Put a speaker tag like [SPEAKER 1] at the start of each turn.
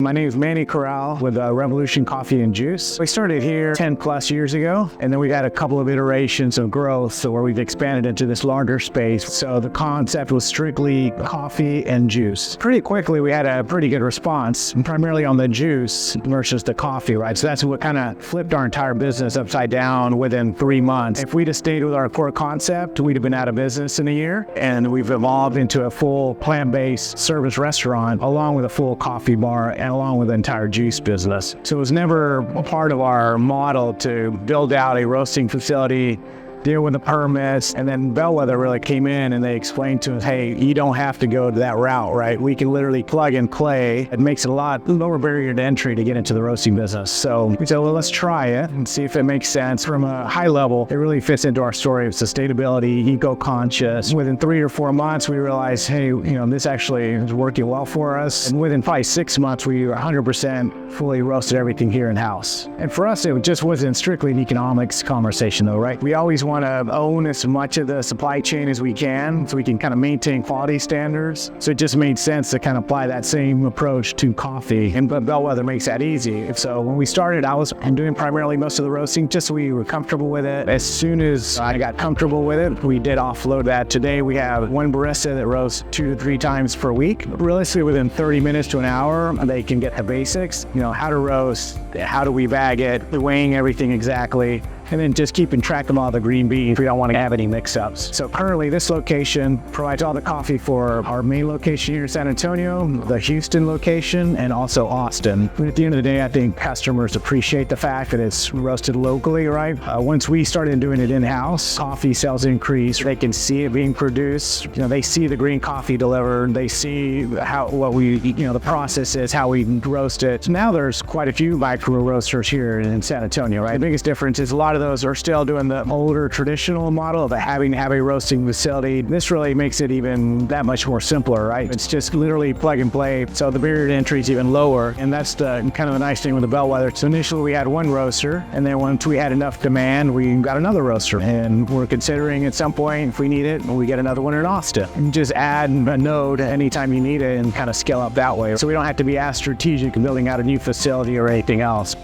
[SPEAKER 1] My name is Manny Corral with Revolution Coffee and Juice. We started here 10 plus years ago, and then we've had a couple of iterations of growth where we've expanded into this larger space. So the concept was strictly coffee and juice. Pretty quickly, we had a pretty good response, primarily on the juice versus the coffee, right? So that's what kind of flipped our entire business upside down within 3 months. If we'd have stayed with our core concept, we'd have been out of business in a year, and we've evolved into a full plant-based service restaurant along with a full coffee bar and along with the entire juice business. So it was never a part of our model to build out a roasting facility, deal with the permits, and then Bellwether really came in and they explained to us, hey, you don't have to go to that route, right? We can literally plug and play. It makes it a lot lower barrier to entry to get into the roasting business. So we said, well, let's try it and see if it makes sense. From a high level, it really fits into our story of sustainability, eco-conscious. Within 3 or 4 months, we realized, hey, this actually is working well for us. And within probably 6 months, we were 100% fully roasted everything here in-house. And for us, it just wasn't strictly an economics conversation though, right? We always want to own as much of the supply chain as we can so we can kind of maintain quality standards. So it just made sense to kind of apply that same approach to coffee, and Bellwether makes that easy. So when we started, I was doing primarily most of the roasting just so we were comfortable with it. As soon as I got comfortable with it, we did offload that. Today we have one barista that roasts 2 to 3 times per week. Realistically, within 30 minutes to an hour, they can get the basics, how to roast, how do we bag it, weighing everything exactly, and then just keeping track of all the green beans. We don't want to have any mix-ups. So currently this location provides all the coffee for our main location here in San Antonio, the Houston location, and also Austin. But at the end of the day, I think customers appreciate the fact that it's roasted locally, right? Once we started doing it in-house, coffee sales increase. They can see it being produced. They see the green coffee delivered. They see the process is, how we roast it. So now there's quite a few micro roasters here in San Antonio, right? The biggest difference is a lot of those are still doing the older traditional model of having to have a roasting facility. This really makes it even that much more simpler, right? It's just literally plug and play. So the barrier to entry is even lower. And that's the kind of the nice thing with the Bellwether. So initially we had one roaster, and then once we had enough demand, we got another roaster. And we're considering at some point, if we need it, we get another one in Austin. And just add a node anytime you need it and kind of scale up that way. So we don't have to be as strategic in building out a new facility or anything else.